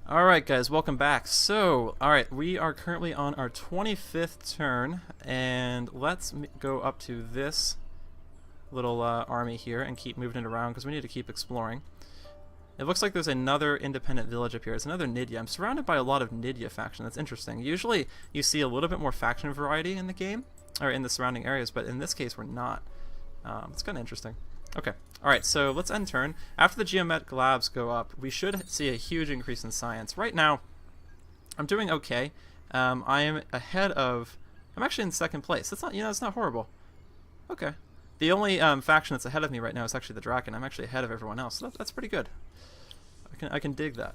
Alright guys, welcome back. So, alright, we are currently on our 25th turn, and let's go up to this little army here and keep moving it around because we need to keep exploring. It looks like there's another independent village up here. It's another Nidya. I'm surrounded by a lot of Nidya faction. That's interesting. Usually you see a little bit more faction variety in the game, or in the surrounding areas, but in this case we're not. It's kind of interesting. Okay, alright, so let's end turn. After the geometric labs go up, we should see a huge increase in science. Right now, I'm doing okay. I am ahead of... I'm actually in second place. That's not, it's not horrible. Okay. The only faction that's ahead of me right now is actually the Draken. I'm actually ahead of everyone else, so that's pretty good. I can dig that.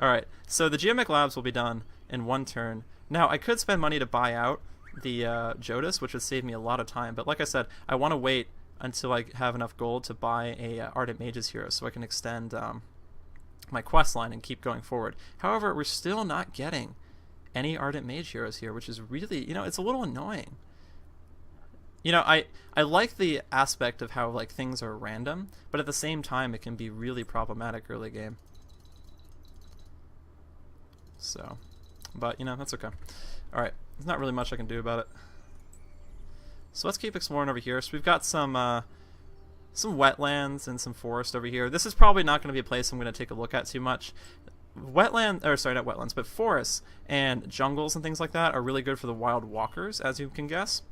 Alright, so the geometric labs will be done in one turn. Now, I could spend money to buy out the Jodas, which would save me a lot of time, but like I said, I want to wait until I have enough gold to buy a Ardent Mages hero so I can extend my quest line and keep going forward. However, we're still not getting any Ardent Mage heroes here, which is really, it's a little annoying. I like the aspect of how things are random, but at the same time it can be really problematic early game. So, but that's okay. Alright, there's not really much I can do about it. So let's keep exploring over here. So we've got some wetlands and some forest over here. This is probably not going to be a place I'm going to take a look at too much. Sorry, not wetlands, but forests and jungles and things like that are really good for the wild walkers, as you can guess,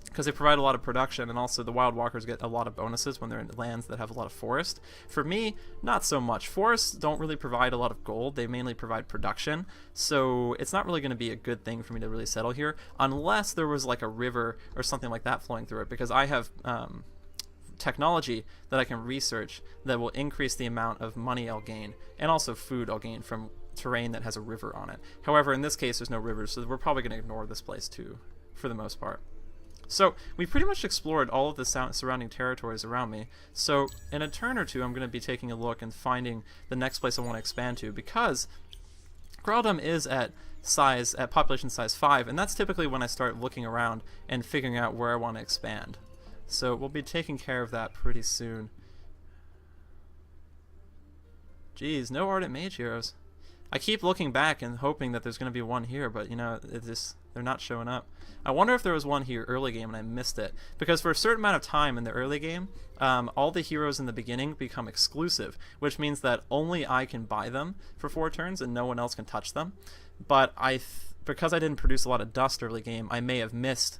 because they provide a lot of production, and also the wild walkers get a lot of bonuses when they're in lands that have a lot of forest. For me, not so much. Forests don't really provide a lot of gold. They mainly provide production, so it's not really going to be a good thing for me to really settle here unless there was like a river or something like that flowing through it, because I have technology that I can research that will increase the amount of money I'll gain and also food I'll gain from terrain that has a river on it. However, in this case there's no rivers, so we're probably going to ignore this place too for the most part. So we pretty much explored all of the surrounding territories around me. So in a turn or two, I'm going to be taking a look and finding the next place I want to expand to, because Graldum is at population size 5, and that's typically when I start looking around and figuring out where I want to expand. So we'll be taking care of that pretty soon. Geez, no Ardent Mage heroes. I keep looking back and hoping that there's going to be one here, but they're not showing up. I wonder if there was one here early game and I missed it, because for a certain amount of time in the early game, all the heroes in the beginning become exclusive, which means that only I can buy them for 4 turns and no one else can touch them. But because I didn't produce a lot of dust early game, I may have missed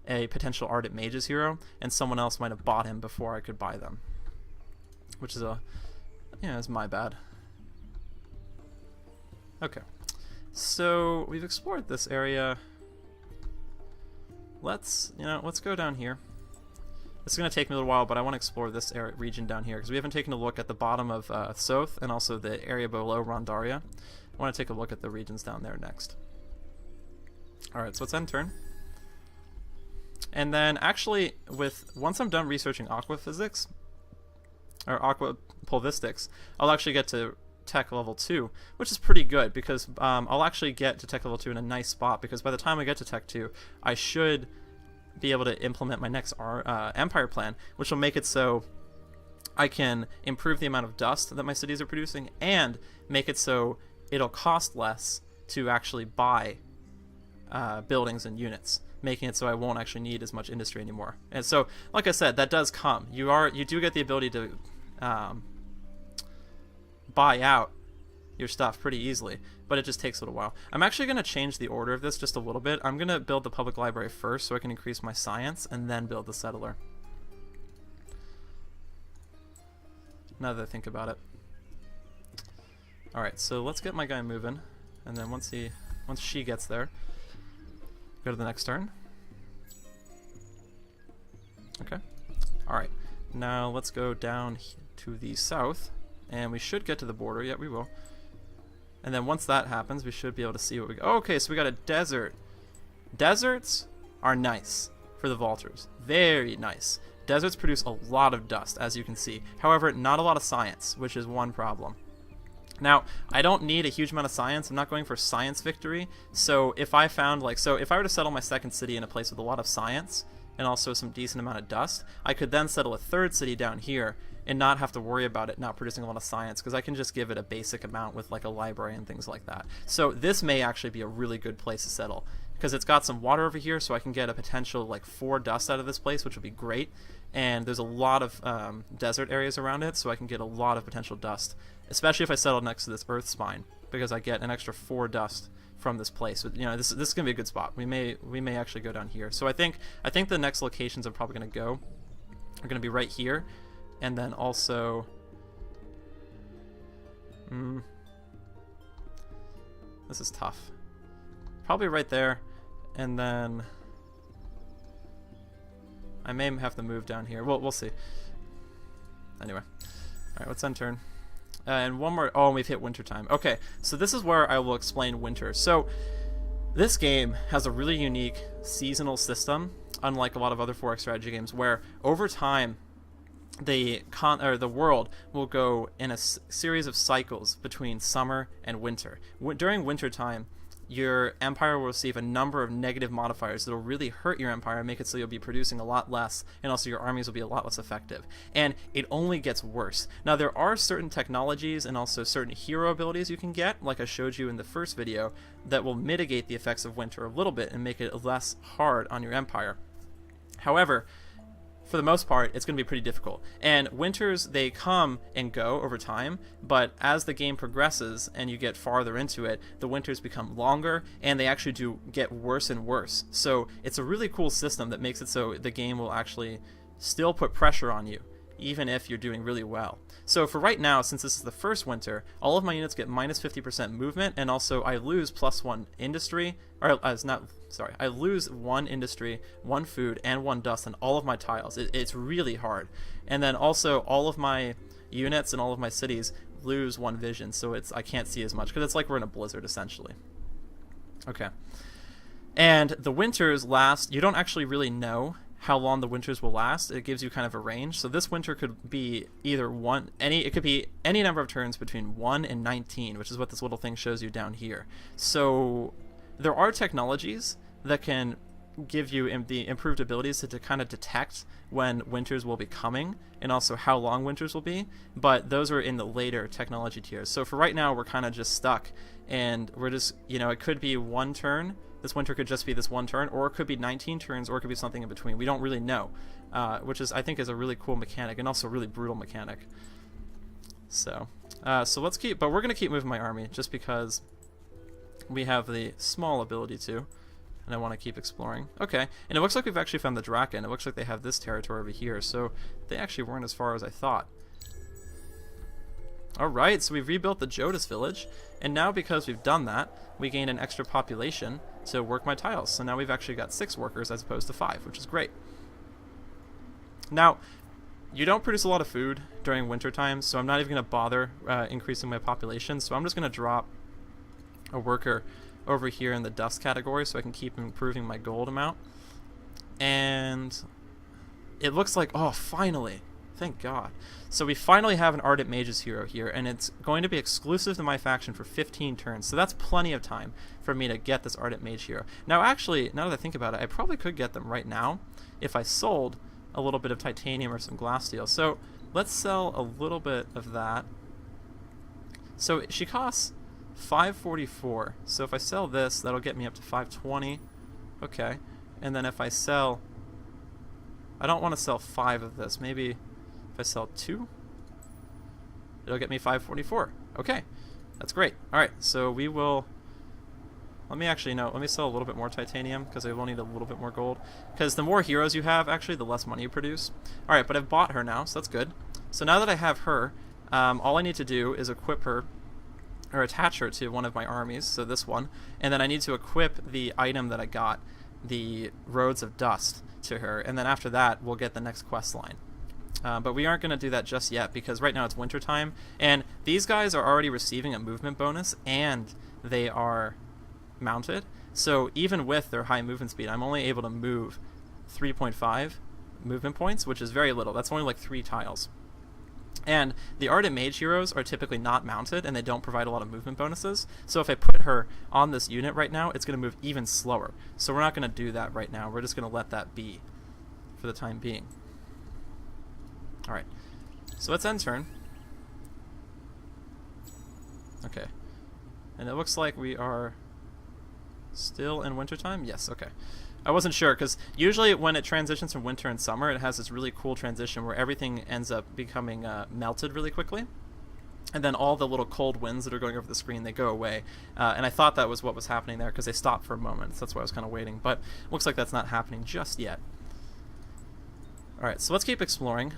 a potential Ardent Mages hero, and someone else might have bought him before I could buy them, which is it's my bad. Okay, so we've explored this area. Let's go down here. It's going to take me a little while, but I want to explore this region down here because we haven't taken a look at the bottom of Soth and also the area below Rondaria. I want to take a look at the regions down there next. Alright, so it's end turn. And then actually, once I'm done researching aqua physics, or aqua pulvistics, I'll actually get to tech level 2, which is pretty good, because I'll actually get to tech level 2 in a nice spot, because by the time I get to tech 2 I should be able to implement my next empire plan, which will make it so I can improve the amount of dust that my cities are producing and make it so it'll cost less to actually buy buildings and units, making it so I won't actually need as much industry anymore. And so, like I said, that does come. You do get the ability to buy out your stuff pretty easily, but it just takes a little while. I'm actually going to change the order of this just a little bit. I'm going to build the public library first so I can increase my science, and then build the settler. Now that I think about it. Alright, so let's get my guy moving, and then once she gets there, go to the next turn. Okay. Alright, now let's go down to the south, and we should get to the border. Yeah, we will. And then once that happens, we should be able to see what we got. Okay, so we got a desert. Deserts are nice for the vaulters. Very nice. Deserts produce a lot of dust, as you can see. However, not a lot of science, which is one problem. Now, I don't need a huge amount of science. I'm not going for science victory. So if I found, if I were to settle my second city in a place with a lot of science and also some decent amount of dust, I could then settle a third city down here and not have to worry about it not producing a lot of science, because I can just give it a basic amount with like a library and things like that. So this may actually be a really good place to settle, because it's got some water over here, so I can get a potential like 4 dust out of this place, which would be great. And there's a lot of desert areas around it, so I can get a lot of potential dust, especially if I settle next to this earth spine, because I get an extra 4 dust from this place. But, you know, this is gonna be a good spot. We may actually go down here. So I think the next locations I'm probably gonna go are gonna be right here, and then also this is tough. Probably right there, and then I may have to move down here. We'll see. Anyway, all right, let's end turn. And one more. Oh, and we've hit winter time. Okay, so this is where I will explain winter. So this game has a really unique seasonal system, unlike a lot of other 4X strategy games, where over time the world will go in a series of cycles between summer and winter. During winter time, your empire will receive a number of negative modifiers that will really hurt your empire and make it so you'll be producing a lot less, and also your armies will be a lot less effective. And it only gets worse. Now, there are certain technologies and also certain hero abilities you can get, like I showed you in the first video, that will mitigate the effects of winter a little bit and make it less hard on your empire. However, for the most part, it's going to be pretty difficult. And winters, they come and go over time, but as the game progresses and you get farther into it, the winters become longer, and they actually do get worse and worse. So it's a really cool system that makes it so the game will actually still put pressure on you, even if you're doing really well. So for right now, since this is the first winter, all of my units get minus 50% movement, and also I lose +1 industry, or I lose 1 industry, 1 food, and 1 dust on all of my tiles. It's really hard. And then also all of my units and all of my cities lose 1 vision, so I can't see as much, because it's like we're in a blizzard essentially. Okay. And the winters last, you don't actually really know how long the winters will last. It gives you kind of a range. So this winter could be either it could be any number of turns between 1 and 19, which is what this little thing shows you down here. So there are technologies that can give you the improved abilities to kind of detect when winters will be coming, and also how long winters will be, but those are in the later technology tiers. So for right now, we're kind of just stuck, and we're just, you know, it could be 1 turn. This winter could just be this 1 turn, or it could be 19 turns, or it could be something in between. We don't really know, which I think is a really cool mechanic, and also a really brutal mechanic. So let's keep, but we're gonna keep moving my army just because we have the small ability to, and I want to keep exploring. Okay, and it looks like we've actually found the Draken. It looks like they have this territory over here, so they actually weren't as far as I thought. Alright, so we've rebuilt the Jodas village, and now because we've done that, we gained an extra population to work my tiles. So now we've actually got 6 workers as opposed to 5, which is great. Now, you don't produce a lot of food during winter time, so I'm not even going to bother increasing my population, so I'm just going to drop a worker over here in the dust category so I can keep improving my gold amount. And it looks like, oh, finally! Thank God. So we finally have an Ardent Mage's hero here, and it's going to be exclusive to my faction for 15 turns, so that's plenty of time for me to get this Ardent Mage hero. Now actually, now that I think about it, I probably could get them right now if I sold a little bit of titanium or some glass steel. So let's sell a little bit of that. So she costs 544, so if I sell this, that'll get me up to 520. Okay, and then if I sell, I don't want to sell 5 of this, maybe if I sell 2, it'll get me 544. Okay, that's great. Alright, so we will, let me sell a little bit more titanium, because I will need a little bit more gold, because the more heroes you have, actually, the less money you produce. Alright, but I've bought her now, so that's good. So now that I have her, all I need to do is equip her, or attach her to one of my armies, so this one, and then I need to equip the item that I got, the Roads of Dust, to her, and then after that we'll get the next quest line. But we aren't going to do that just yet, because right now it's winter time, and these guys are already receiving a movement bonus, and they are mounted, so even with their high movement speed, I'm only able to move 3.5 movement points, which is very little. That's only like 3 tiles. And the Ardent Mage heroes are typically not mounted, and they don't provide a lot of movement bonuses, so if I put her on this unit right now, it's going to move even slower. So we're not going to do that right now. We're just going to let that be for the time being. Alright, So let's end turn. Okay. And it looks like we are still in wintertime? Yes, okay. I wasn't sure, because usually when it transitions from winter and summer, it has this really cool transition where everything ends up becoming melted really quickly. And then all the little cold winds that are going over the screen, they go away. And I thought that was what was happening there, because they stopped for a moment. So that's why I was kind of waiting. But looks like that's not happening just yet. Alright, so let's keep exploring.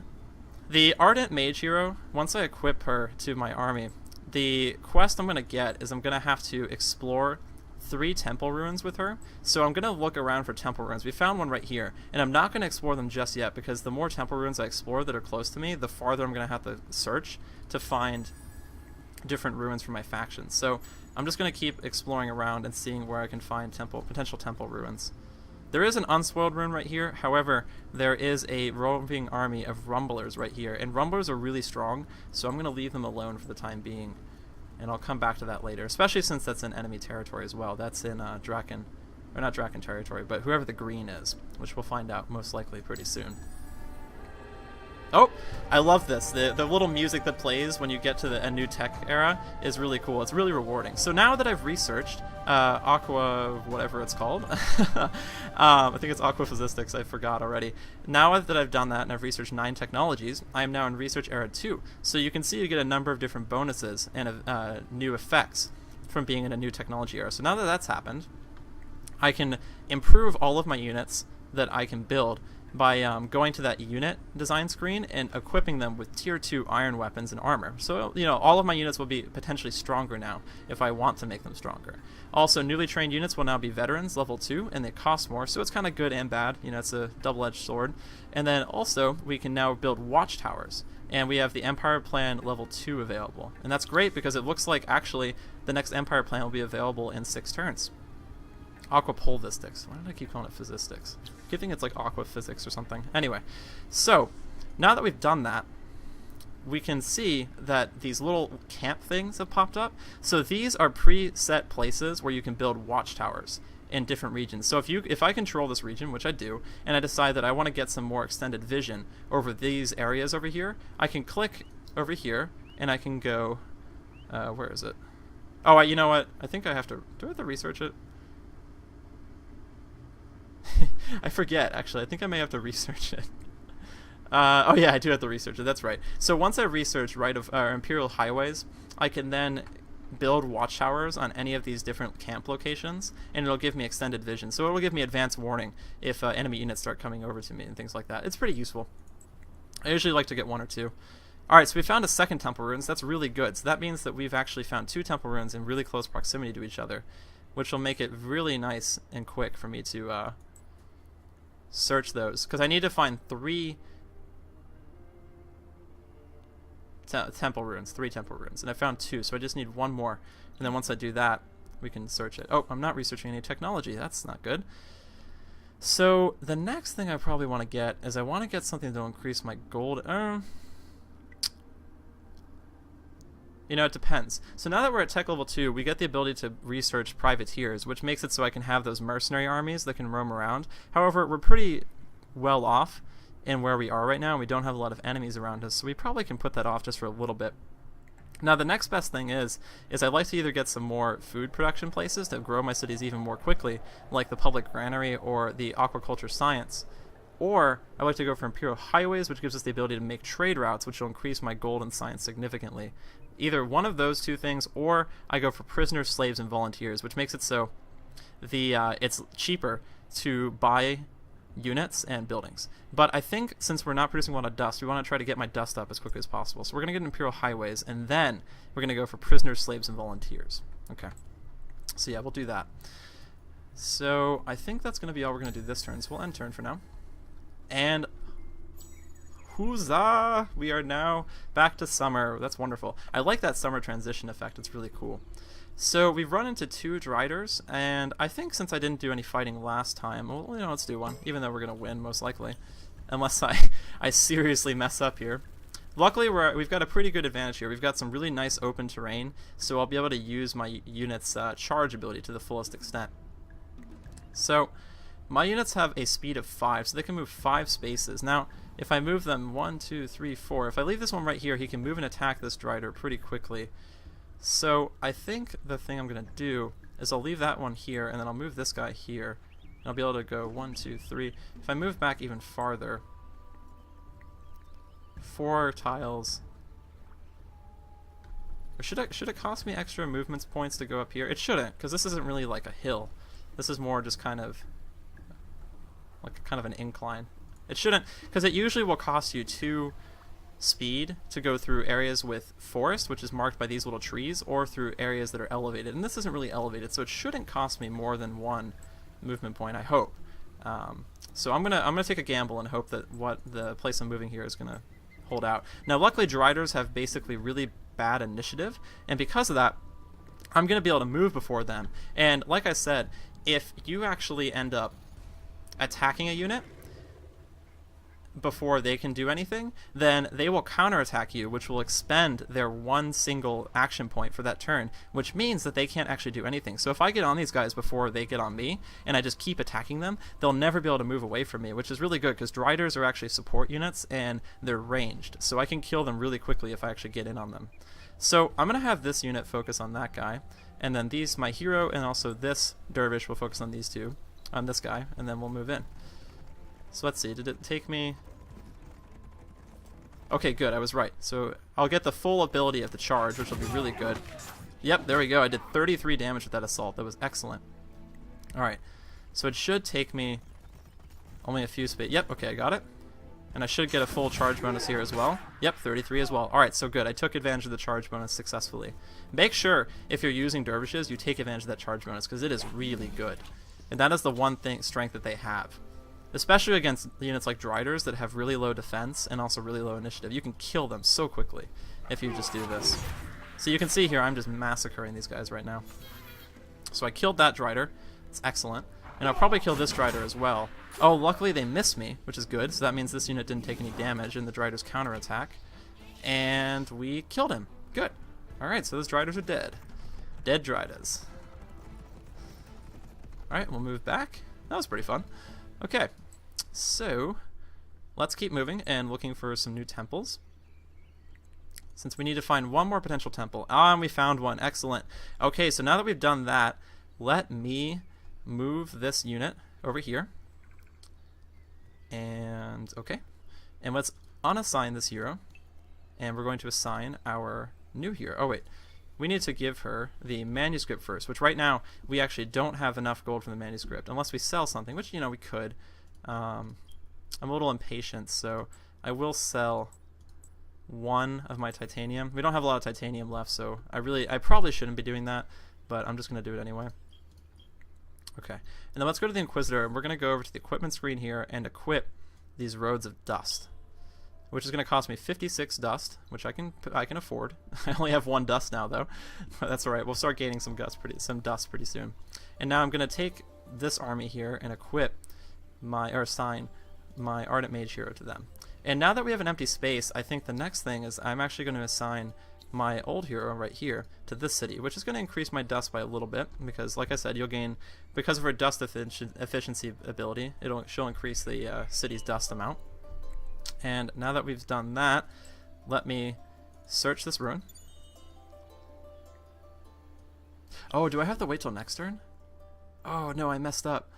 The Ardent Mage Hero, once I equip her to my army, the quest I'm going to get is I'm going to have to explore 3 temple ruins with her. So I'm going to look around for temple ruins. We found one right here, and I'm not going to explore them just yet, because the more temple ruins I explore that are close to me, the farther I'm going to have to search to find different ruins for my factions. So I'm just going to keep exploring around and seeing where I can find potential temple ruins. There is an unspoiled ruin right here. However, there is a roving army of rumblers right here, and rumblers are really strong, so I'm going to leave them alone for the time being. And I'll come back to that later, especially since that's in enemy territory as well. That's in Draken, or not Draken territory, but whoever the green is, which we'll find out most likely pretty soon. Oh, I love this. The little music that plays when you get to a new tech era is really cool. It's really rewarding. So now that I've researched Aqua, whatever it's called, I think it's Aqua Physistics, I forgot already. Now that I've done that and I've researched 9 technologies, I am now in Research Era 2. So you can see you get a number of different bonuses and new effects from being in a new technology era. So now that that's happened, I can improve all of my units that I can build by going to that unit design screen and equipping them with tier 2 iron weapons and armor. So, you know, all of my units will be potentially stronger now if I want to make them stronger. Also, newly trained units will now be veterans, level 2, and they cost more, so it's kind of good and bad. You know, it's a double-edged sword. And then also, we can now build watchtowers, and we have the Empire Plan level 2 available. And that's great because it looks like actually the next Empire Plan will be available in 6 turns. Aqua Polvistics. Why did I keep calling it Physistics? I keep thinking it's like Aqua Physics or something. Anyway, so now that we've done that, we can see that these little camp things have popped up. So these are preset places where you can build watchtowers in different regions. So if I control this region, which I do, and I decide that I want to get some more extended vision over these areas over here, I can click over here and I can go, where is it? Oh, you know what? I think I have to, do I have to research it? I forget, actually. I think I may have to research it. Oh yeah, I do have to research it. That's right. So once I research Imperial highways, I can then build watchtowers on any of these different camp locations, and it'll give me extended vision. So it'll give me advance warning if enemy units start coming over to me and things like that. It's pretty useful. I usually like to get 1 or 2. Alright, so we found a second temple ruins. That's really good. So that means that we've actually found 2 temple ruins in really close proximity to each other, which will make it really nice and quick for me to search those, because I need to find 3 temple ruins, 3 temple ruins, and I found 2, so I just need 1 more, and then once I do that, we can search it. Oh, I'm not researching any technology. That's not good. So the next thing I probably want to get is I want to get something that will increase my gold. You know, it depends. So now that we're at tech level 2, we get the ability to research privateers, which makes it so I can have those mercenary armies that can roam around. However, we're pretty well off in where we are right now, and we don't have a lot of enemies around us, so we probably can put that off just for a little bit. Now, the next best thing is I'd like to either get some more food production places to grow my cities even more quickly, like the public granary or the aquaculture science. Or I'd like to go for Imperial highways, which gives us the ability to make trade routes, which will increase my gold and science significantly. Either one of those 2 things, or I go for prisoners, slaves, and volunteers, which makes it so it's cheaper to buy units and buildings. But I think since we're not producing a lot of dust, we want to try to get my dust up as quickly as possible. So we're going to get Imperial highways, and then we're going to go for prisoners, slaves, and volunteers. Okay. So yeah, we'll do that. So I think that's going to be all we're going to do this turn, so we'll end turn for now. And huzzah! We are now back to summer. That's wonderful. I like that summer transition effect. It's really cool. So we've run into 2 Driders, and I think since I didn't do any fighting last time, well, you know, let's do one, even though we're going to win, most likely. Unless I seriously mess up here. Luckily, we've got a pretty good advantage here. We've got some really nice open terrain, so I'll be able to use my unit's charge ability to the fullest extent. So My units have a speed of 5, so they can move 5 spaces. Now, if I move them 1, 2, 3, 4, if I leave this one right here, he can move and attack this Drider pretty quickly. So I think the thing I'm going to do is I'll leave that one here, and then I'll move this guy here. And I'll be able to go 1, 2, 3. If I move back even farther, 4 tiles. Or should it cost me extra movements points to go up here? It shouldn't, because this isn't really like a hill. This is more just kind of like an incline. It shouldn't, because it usually will cost you 2 speed to go through areas with forest, which is marked by these little trees, or through areas that are elevated. And this isn't really elevated, so it shouldn't cost me more than 1 movement point, I hope. So I'm gonna take a gamble and hope that what the place I'm moving here is gonna hold out. Now, luckily, Driders have basically really bad initiative, and because of that, I'm going to be able to move before them. And like I said, if you actually end up attacking a unit before they can do anything, then they will counterattack you, which will expend their 1 single action point for that turn, which means that they can't actually do anything. So if I get on these guys before they get on me, and I just keep attacking them, they'll never be able to move away from me, which is really good, because Driders are actually support units, and they're ranged. So I can kill them really quickly if I actually get in on them. So I'm going to have this unit focus on that guy, and then these, my hero, and also this dervish will focus on these two, on this guy, and then we'll move in. So let's see, did it take me... Okay, good, I was right. So I'll get the full ability of the charge, which will be really good. Yep, there we go. I did 33 damage with that assault. That was excellent. Alright, so it should take me only a few spaces. Yep, okay, I got it. And I should get a full charge bonus here as well. Yep, 33 as well. Alright, so good. I took advantage of the charge bonus successfully. Make sure, if you're using dervishes, you take advantage of that charge bonus, because it is really good. And that is the one strength that they have. Especially against units like Driders that have really low defense and also really low initiative. You can kill them so quickly if you just do this. So you can see here, I'm just massacring these guys right now. So I killed that Drider. It's excellent. And I'll probably kill this Drider as well. Oh, luckily they missed me, which is good. So that means this unit didn't take any damage in the Drider's counterattack. And we killed him. Good. Alright, so those Driders are dead. Dead Driders. Alright, we'll move back. That was pretty fun. Okay, so let's keep moving and looking for some new temples. Since we need to find one more potential temple. Ah, and we found one. Excellent. Okay, so now that we've done that, let me move this unit over here. And, okay. And let's unassign this hero. And we're going to assign our new hero. Oh, wait. We need to give her the manuscript first, which right now we actually don't have enough gold for the manuscript, unless we sell something, which, you know, we could. I'm a little impatient, so I will sell 1 of my titanium. We don't have a lot of titanium left, so I probably shouldn't be doing that, but I'm just going to do it anyway. Okay, and then let's go to the Inquisitor, and we're going to go over to the equipment screen here and equip these Roads of Dust, which is going to cost me 56 dust, which I can afford. I only have 1 dust now, though. But that's all right. We'll start gaining some dust pretty soon. And now I'm going to take this army here and assign my Ardent Mage hero to them. And now that we have an empty space, I think the next thing is I'm actually going to assign my old hero right here to this city, which is going to increase my dust by a little bit, because like I said, you'll gain, because of her dust efficiency ability, she'll increase the city's dust amount. And now that we've done that, let me search this ruin. Oh, do I have to wait till next turn? Oh no, I messed up.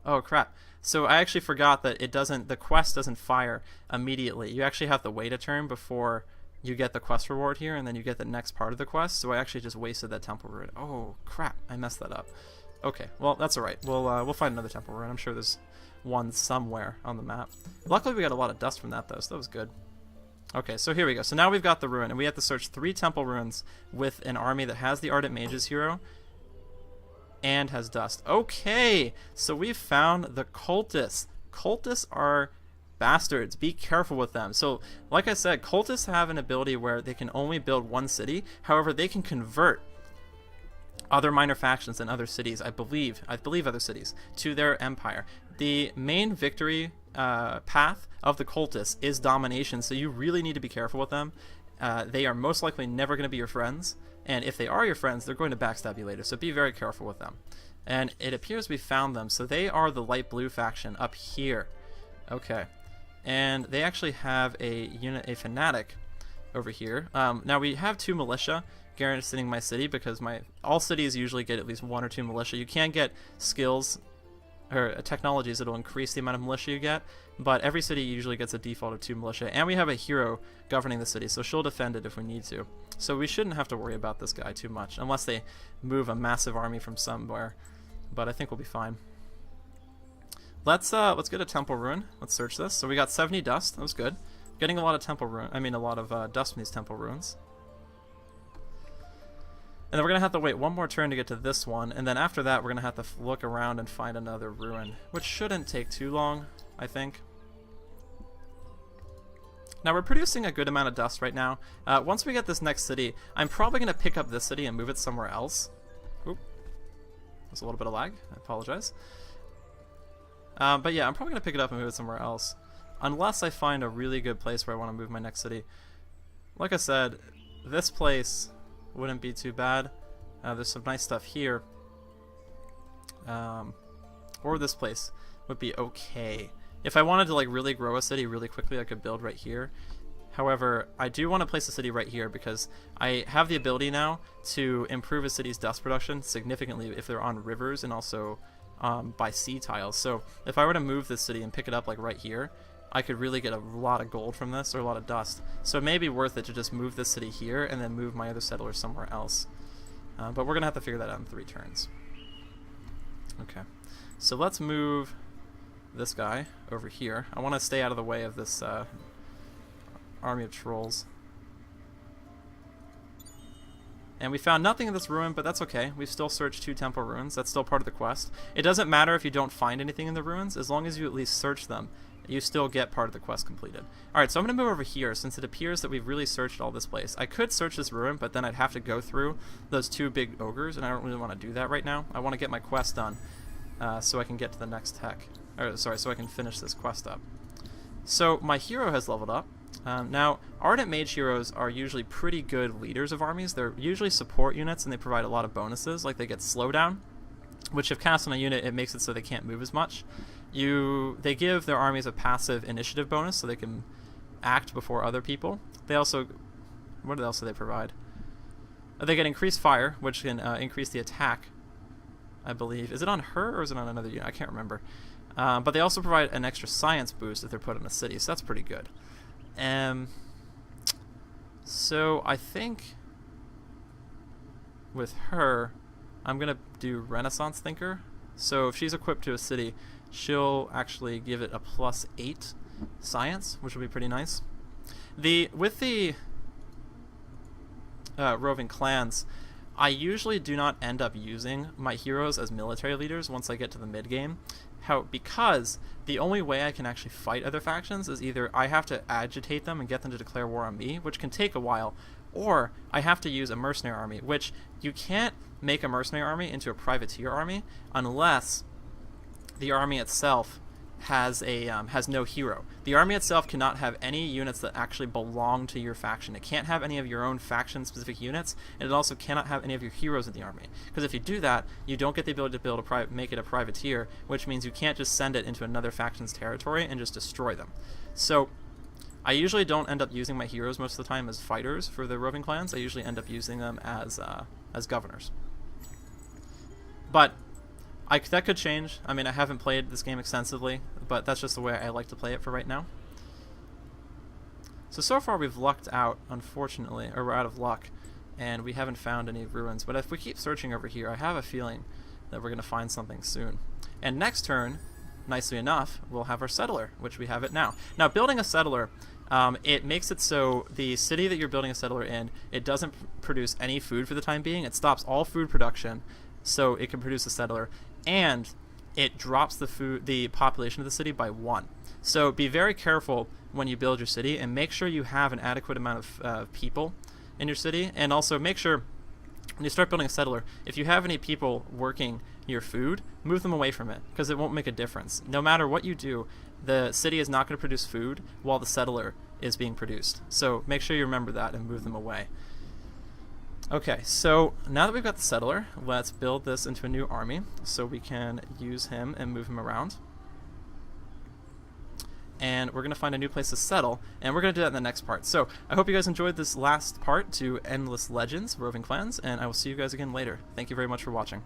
Oh crap. So I actually forgot that the quest doesn't fire immediately. You actually have to wait a turn before you get the quest reward here, and then you get the next part of the quest. So I actually just wasted that temple ruin. Oh crap, I messed that up. Okay, well that's alright. We'll find another temple ruin. I'm sure there's one somewhere on the map. Luckily we got a lot of dust from that though, so that was good. Okay, so here we go. So now we've got the ruin, and we have to search 3 temple ruins with an army that has the Ardent Mage's hero and has dust. Okay, so we've found the cultists. Cultists are bastards. Be careful with them. So, like I said, cultists have an ability where they can only build 1 city. However, they can convert other minor factions in other cities, I believe other cities, to their empire. The main victory path of the cultists is domination, so you really need to be careful with them. they are most likely never going to be your friends, and if they are your friends, they're going to backstab you later, so be very careful with them. And it appears we found them, so they are the light blue faction up here. Okay. And they actually have a fanatic over here. Now we have 2 militia garrisoning my city, because all cities usually get at least 1 or 2 militia. You can get skills or technologies that'll increase the amount of militia you get, but every city usually gets a default of 2 militia. And we have a hero governing the city, so she'll defend it if we need to. So we shouldn't have to worry about this guy too much, unless they move a massive army from somewhere. But I think we'll be fine. Let's get a temple ruin. Let's search this. So we got 70 dust. That was good. Getting a lot of a lot of dust from these temple ruins. And then we're gonna have to wait one more turn to get to this one, and then after that we're gonna have to look around and find another ruin, which shouldn't take too long, I think. Now we're producing a good amount of dust right now. Once we get this next city, I'm probably gonna pick up this city and move it somewhere else. Oop. There's a little bit of lag. I apologize. But yeah, I'm probably gonna pick it up and move it somewhere else, unless I find a really good place where I want to move my next city. Like I said, this place wouldn't be too bad. There's some nice stuff here. Or this place would be okay. If I wanted to like really grow a city really quickly, I could build right here. However, I do want to place a city right here because I have the ability now to improve a city's dust production significantly if they're on rivers and also by sea tiles. So if I were to move this city and pick it up like right here, I could really get a lot of gold from this, or a lot of dust. So it may be worth it to just move this city here and then move my other settlers somewhere else. But we're going to have to figure that out in 3 turns. Okay. So let's move this guy over here. I want to stay out of the way of this army of trolls. And we found nothing in this ruin, but that's okay. We've still searched 2 temple ruins. That's still part of the quest. It doesn't matter if you don't find anything in the ruins, as long as you at least search them. You still get part of the quest completed. Alright, so I'm going to move over here since it appears that we've really searched all this place. I could search this ruin, but then I'd have to go through those 2 big ogres, and I don't really want to do that right now. I want to get my quest done so I can get to the next tech. Or, sorry, so I can finish this quest up. So my hero has leveled up. Now, Ardent Mage heroes are usually pretty good leaders of armies. They're usually support units, and they provide a lot of bonuses, like they get slowdown, which if cast on a unit, it makes it so they can't move as much. They give their armies a passive initiative bonus, so they can act before other people. They also, what else do they provide? They get increased fire, which can increase the attack, I believe. Is it on her, or is it on another unit? I can't remember. But they also provide an extra science boost if they're put in a city, so that's pretty good. So I think with her, I'm going to do Renaissance Thinker. So if she's equipped to a city, she'll actually give it a +8 science, which will be pretty nice. With the roving clans, I usually do not end up using my heroes as military leaders once I get to the mid-game. Because the only way I can actually fight other factions is either I have to agitate them and get them to declare war on me, which can take a while, or I have to use a mercenary army, which you can't make a mercenary army into a privateer army unless the army itself has no hero. The army itself cannot have any units that actually belong to your faction. It can't have any of your own faction-specific units, and it also cannot have any of your heroes in the army. Because if you do that, you don't get the ability to make it a privateer, which means you can't just send it into another faction's territory and just destroy them. So I usually don't end up using my heroes most of the time as fighters for the roving clans. I usually end up using them as governors. But that could change. I mean, I haven't played this game extensively, but that's just the way I like to play it for right now. So far we've lucked out, unfortunately, or we're out of luck, and we haven't found any ruins. But if we keep searching over here, I have a feeling that we're going to find something soon. And next turn, nicely enough, we'll have our settler, which we have it now. Now, building a settler, it makes it so the city that you're building a settler in, it doesn't produce any food for the time being. It stops all food production, so it can produce a settler, and it drops the population of the city by 1. So be very careful when you build your city, and make sure you have an adequate amount of people in your city, and also make sure when you start building a settler, if you have any people working your food, move them away from it, because it won't make a difference. No matter what you do, the city is not going to produce food while the settler is being produced. So make sure you remember that and move them away. Okay, so now that we've got the settler, let's build this into a new army so we can use him and move him around. And we're going to find a new place to settle, and we're going to do that in the next part. So I hope you guys enjoyed this last part to Endless Legends, Roving Clans, and I will see you guys again later. Thank you very much for watching.